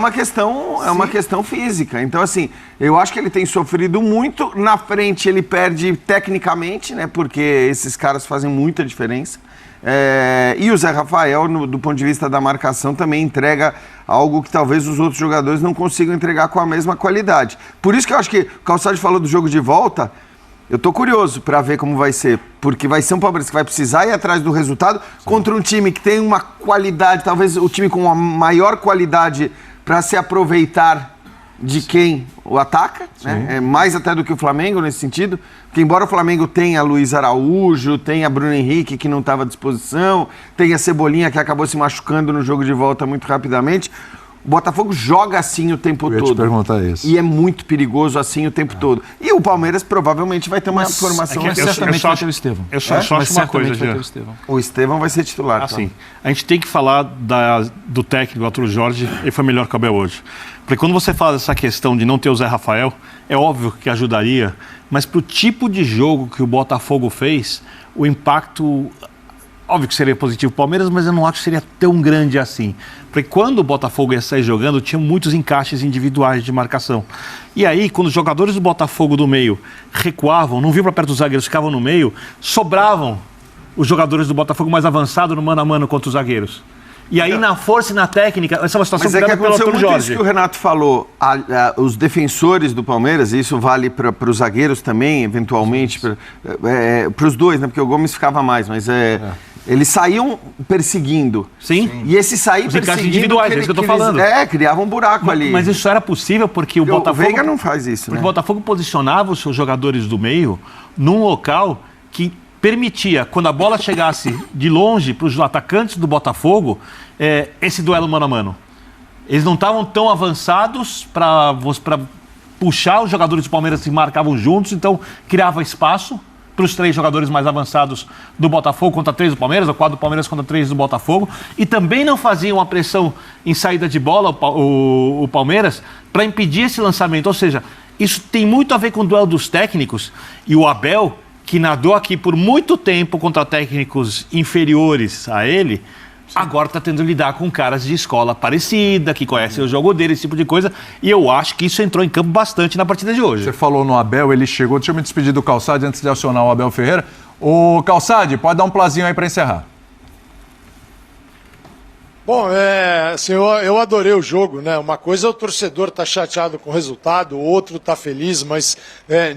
uma questão física. Então, assim, eu acho que ele tem sofrido muito. Na frente ele perde tecnicamente, né? Porque esses caras fazem muita diferença. E o Zé Rafael, do ponto de vista da marcação, também entrega algo que talvez os outros jogadores não consigam entregar com a mesma qualidade. Por isso que eu acho que o Calçade falou do jogo de volta. Eu tô curioso para ver como vai ser, porque vai ser um Palmeiras que vai precisar ir atrás do resultado contra um time que tem uma qualidade, talvez o time com uma maior qualidade para se aproveitar de quem o ataca, né? Mais até do que o Flamengo nesse sentido, porque embora o Flamengo tenha Luiz Araújo, tenha Bruno Henrique que não estava à disposição, tenha Cebolinha que acabou se machucando no jogo de volta muito rapidamente, o Botafogo joga assim o tempo todo. Eu ia te perguntar isso. E é muito perigoso assim o tempo todo. E o Palmeiras provavelmente vai ter uma formação... certamente vai ter o Estevão. Eu só acho uma coisa, Jean. O Estevão vai ser titular. Assim, a gente tem que falar do técnico, do Arthur Jorge, ele foi melhor que o Abel hoje. Porque quando você fala dessa questão de não ter o Zé Rafael, é óbvio que ajudaria, mas pro tipo de jogo que o Botafogo fez, o impacto... Óbvio que seria positivo para o Palmeiras, mas eu não acho que seria tão grande assim. Porque quando o Botafogo ia sair jogando, tinha muitos encaixes individuais de marcação. E aí, quando os jogadores do Botafogo do meio recuavam, não vinham para perto dos zagueiros, ficavam no meio, sobravam os jogadores do Botafogo mais avançados no mano a mano contra os zagueiros. E aí, na força e na técnica, essa é uma situação criada pelo Arthur Jorge. Mas isso que o Renato falou, os defensores do Palmeiras, e isso vale para os zagueiros também, eventualmente, para os dois, né? Porque o Gomes ficava mais, mas eles saíam perseguindo. Sim. E esse sair os perseguindo... individuais, é isso que eu estou falando. Criava um buraco ali. Mas isso era possível porque o Botafogo... O Veiga não faz isso, Porque o Botafogo posicionava os seus jogadores do meio num local que permitia, quando a bola chegasse de longe para os atacantes do Botafogo, esse duelo mano a mano. Eles não estavam tão avançados para puxar os jogadores do Palmeiras que marcavam juntos, então criava espaço para os 3 jogadores mais avançados do Botafogo contra 3 do Palmeiras, ou 4 do Palmeiras contra 3 do Botafogo, e também não faziam uma pressão em saída de bola, o Palmeiras, para impedir esse lançamento. Ou seja, isso tem muito a ver com o duelo dos técnicos, e o Abel, que nadou aqui por muito tempo contra técnicos inferiores a ele, agora está tendo que lidar com caras de escola parecida, que conhecem o jogo dele, esse tipo de coisa, e eu acho que isso entrou em campo bastante na partida de hoje. Você falou no Abel, ele chegou, deixa eu me despedir do Calçade antes de acionar o Abel Ferreira. Ô Calçade, pode dar um plazinho aí para encerrar. Bom, assim, eu adorei o jogo, né? Uma coisa é o torcedor tá chateado com o resultado, o outro tá feliz, mas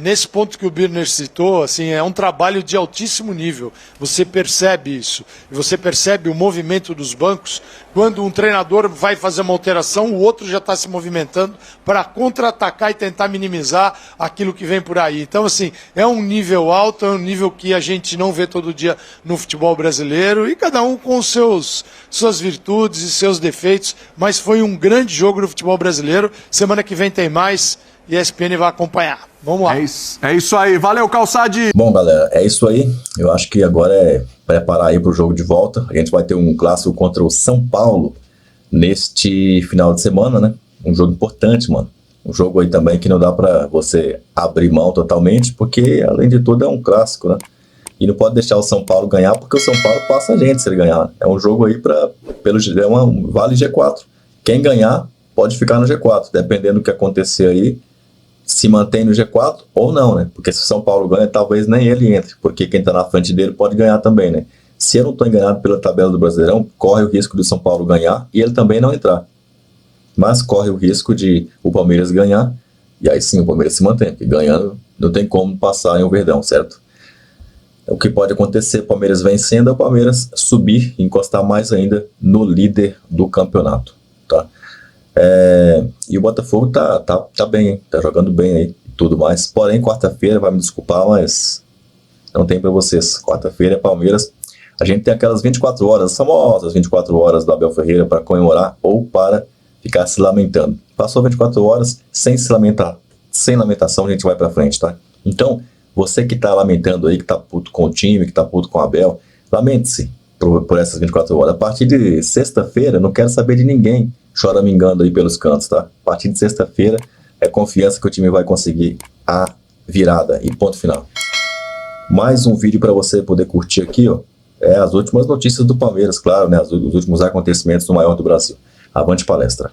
nesse ponto que o Birner citou, assim, é um trabalho de altíssimo nível. Você percebe isso. E você percebe o movimento dos bancos. Quando um treinador vai fazer uma alteração, o outro já está se movimentando para contra-atacar e tentar minimizar aquilo que vem por aí. Então, assim, é um nível alto, é um nível que a gente não vê todo dia no futebol brasileiro, e cada um com suas virtudes e seus defeitos, mas foi um grande jogo no futebol brasileiro. Semana que vem tem mais e a ESPN vai acompanhar. Vamos lá. É isso aí. Valeu, Calçade. Bom, galera, é isso aí. Eu acho que agora é preparar aí para o jogo de volta. A gente vai ter um clássico contra o São Paulo neste final de semana, né? Um jogo importante, mano. Um jogo aí também que não dá para você abrir mão totalmente, porque, além de tudo, é um clássico, né? E não pode deixar o São Paulo ganhar, porque o São Paulo passa a gente se ele ganhar. É um jogo aí vale G4. Quem ganhar pode ficar no G4, dependendo do que acontecer aí, se mantém no G4 ou não, né? Porque se o São Paulo ganha, talvez nem ele entre, porque quem tá na frente dele pode ganhar também, né? Se eu não tô enganado pela tabela do Brasileirão, corre o risco do São Paulo ganhar e ele também não entrar. Mas corre o risco de o Palmeiras ganhar, e aí sim o Palmeiras se mantém, porque ganhando não tem como passar em um Verdão, certo? O que pode acontecer, o Palmeiras vencendo, é o Palmeiras subir e encostar mais ainda no líder do campeonato, tá? E o Botafogo tá bem, hein? Tá jogando bem aí e tudo mais. Porém, quarta-feira, vai me desculpar, mas não tem pra vocês. Quarta-feira é Palmeiras. A gente tem aquelas 24 horas, as famosas 24 horas do Abel Ferreira para comemorar ou para ficar se lamentando. Passou 24 horas sem se lamentar. Sem lamentação a gente vai pra frente, tá? Então, você que tá lamentando aí, que tá puto com o time, que tá puto com o Abel, lamente-se por essas 24 horas. A partir de sexta-feira, não quero saber de ninguém choramingando aí pelos cantos, tá? A partir de sexta-feira, é confiança que o time vai conseguir a virada e ponto final. Mais um vídeo para você poder curtir aqui, ó. As últimas notícias do Palmeiras, claro, né? Os últimos acontecimentos do maior do Brasil. Avante palestra.